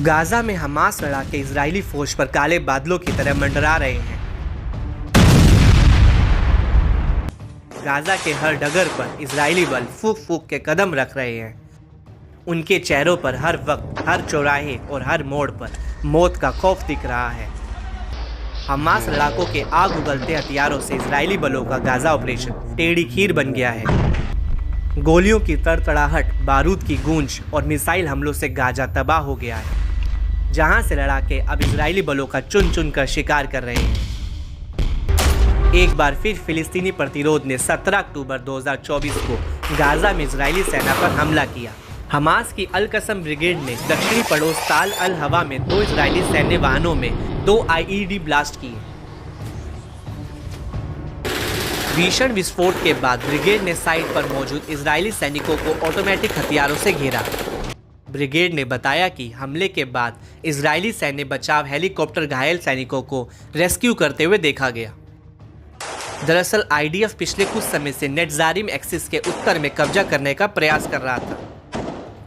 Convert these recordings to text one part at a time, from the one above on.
Gaza में Hamas लड़ाके Israeli फौज पर काले बादलों की तरह मंडरा रहे हैं। गाजा के हर डगर पर इजरायली बल फूक फूक के कदम रख रहे हैं। उनके चेहरों पर हर वक्त, हर चौराहे और हर मोड़ पर मौत का खौफ दिख रहा है। हमास लड़ाकों के आग उगलते हथियारों से इजरायली बलों का गाजा ऑपरेशन टेढ़ी खीर बन गया है। गोलियों की तड़तड़ाहट, बारूद की गूंज और मिसाइल हमलों से गाजा तबाह हो गया है, जहां से लड़ाके अब इजरायली बलों का चुन चुन कर शिकार कर रहे हैं। एक बार फिर फिलिस्तीनी प्रतिरोध ने 17 अक्टूबर 2024 को गाजा में इजरायली सेना पर हमला किया। हमास की अल कसम ब्रिगेड ने दक्षिणी पड़ोस ताल अल हवा में 2 इजरायली सैन्य वाहनों में 2 IED ब्लास्ट किए। भीषण विस्फोट के बाद ब्रिगेड ने साइट पर मौजूद इजरायली सैनिकों को ऑटोमेटिक हथियारों से घेरा। ब्रिगेड ने बताया कि हमले के बाद इजरायली सैन्य बचाव हेलीकॉप्टर घायल सैनिकों को रेस्क्यू करते हुए देखा गया। दरअसल IDF पिछले कुछ समय से नेटजारिम एक्सिस के उत्तर में कब्जा करने का प्रयास कर रहा था।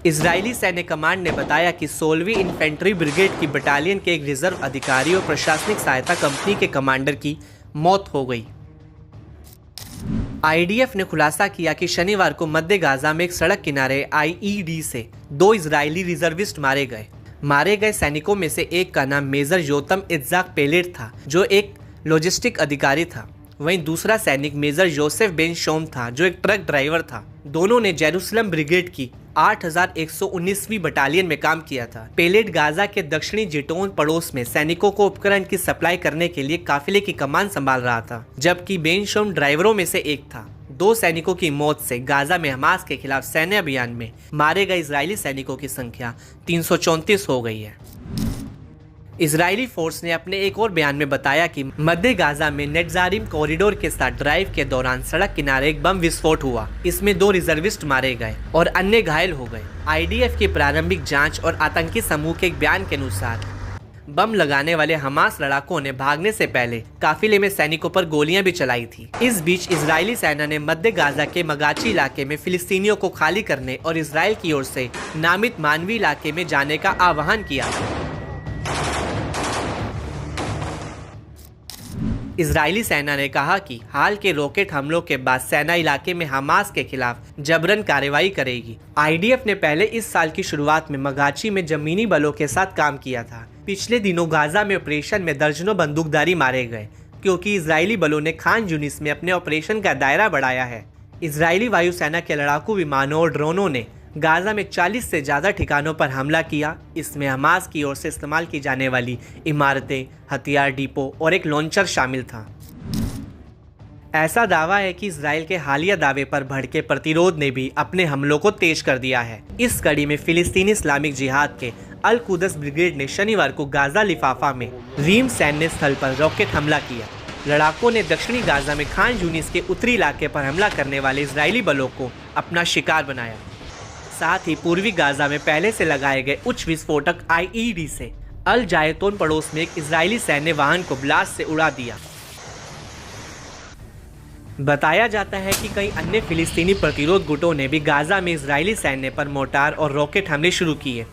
इजरायली सैन्य कमांड ने बताया कि 16वीं इन्फेंट्री ब्रिगेड की बटालियन के एक रिजर्व अधिकारी और प्रशासनिक सहायता कंपनी के कमांडर की मौत हो गई। IDF ने खुलासा किया कि शनिवार को मध्य गाजा में एक सड़क किनारे IED से 2 इजरायली रिजर्विस्ट मारे गए। मारे गए सैनिकों में से एक का नाम मेजर योतम इत्जाक पेलेट था, जो एक लॉजिस्टिक अधिकारी था। वहीं दूसरा सैनिक मेजर जोसेफ बेन शोम था, जो एक ट्रक ड्राइवर था। दोनों ने जेरूसलम ब्रिगेड की 8119वीं बटालियन में काम किया था। पेलेट गाजा के दक्षिणी जिटोन पड़ोस में सैनिकों को उपकरण की सप्लाई करने के लिए काफिले की कमान संभाल रहा था, जबकि बेन शोम ड्राइवरों में से एक था। 2 सैनिकों की मौत से गाजा में हमास के खिलाफ सैन्य अभियान में मारे गए इजरायली सैनिकों की संख्या 334 हो गई है। इजरायली फोर्स ने अपने एक और बयान में बताया कि मध्य गाजा में नेटजारिम कॉरिडोर के साथ ड्राइव के दौरान सड़क किनारे एक बम विस्फोट हुआ। इसमें 2 रिजर्विस्ट मारे गए और अन्य घायल हो गए। IDF की प्रारंभिक जांच और आतंकी समूह के एक बयान के अनुसार बम लगाने वाले हमास लड़ाकों ने भागने से पहले काफिले में सैनिकों पर गोलियां भी चलाई थी। इस बीच इजरायली सेना ने मध्य गाजा के मगाची इलाके में फिलिस्तीनियों को खाली करने और इसराइल की ओर से नामित मानवी इलाके में जाने का आह्वान किया। इजरायली सेना ने कहा कि हाल के रॉकेट हमलों के बाद सेना इलाके में हमास के खिलाफ जबरन कार्रवाई करेगी। IDF ने पहले इस साल की शुरुआत में मगाची में जमीनी बलों के साथ काम किया था। पिछले दिनों गाजा में ऑपरेशन में दर्जनों बंदूकधारी मारे गए, क्योंकि इजरायली बलों ने खान यूनिस में अपने ऑपरेशन का दायरा बढ़ाया है। इजरायली वायुसेना के लड़ाकू विमानों और ड्रोनों ने गाजा में 40 से ज़्यादा ठिकानों पर हमला किया। इसमें हमास की ओर से इस्तेमाल की जाने वाली इमारतें, हथियार डिपो और एक लॉन्चर शामिल था। ऐसा दावा है कि इजराइल के हालिया दावे पर भड़के प्रतिरोध ने भी अपने हमलों को तेज कर दिया है। इस कड़ी में फिलिस्तीनी इस्लामिक जिहाद के अल कुदस ब्रिगेड ने शनिवार को गाजा लिफाफा में रीम सैन्य स्थल पर रॉकेट हमला किया। लड़ाकों ने दक्षिणी गाजा में खान यूनिस के उत्तरी इलाके पर हमला करने वाले इजरायली बलों को अपना शिकार बनाया। साथ ही पूर्वी गाजा में पहले से लगाए गए उच्च विस्फोटक IED से अल जायतोन पड़ोस में एक इजरायली सैन्य वाहन को ब्लास्ट से उड़ा दिया। बताया जाता है कि कई अन्य फिलिस्तीनी प्रतिरोध गुटों ने भी गाजा में इजरायली सैन्य पर मोर्टार और रॉकेट हमले शुरू किए।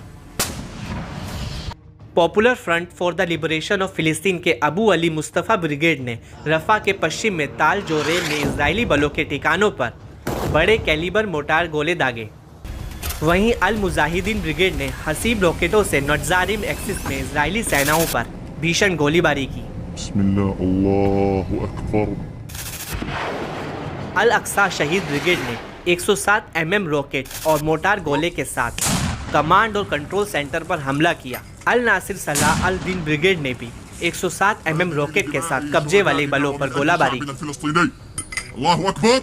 Popular front for the liberation of फिलिस्तीन के अबू अली मुस्तफ़ा ब्रिगेड ने रफा के पश्चिम में ताल जोरेम में इजरायली बलों के ठिकानों पर बड़े कैलिबर मोर्टार गोले दागे। वहीं अल मुजाहिदीन ब्रिगेड ने हसीब रॉकेटों से नेटजारिम एक्सिस में इजरायली सेनाओं पर भीषण गोलीबारी की। बिस्मिल्लाह, अल्लाहु अकबर। अल अक्सा शहीद ब्रिगेड ने 107 mm रॉकेट और मोटार गोले के साथ कमांड और कंट्रोल सेंटर पर हमला किया। अल नासिर सलाह अल दिन ब्रिगेड ने भी 107 mm रॉकेट के साथ कब्जे वाले बलों पर गोलाबारी की। अल्लाहु अकबर।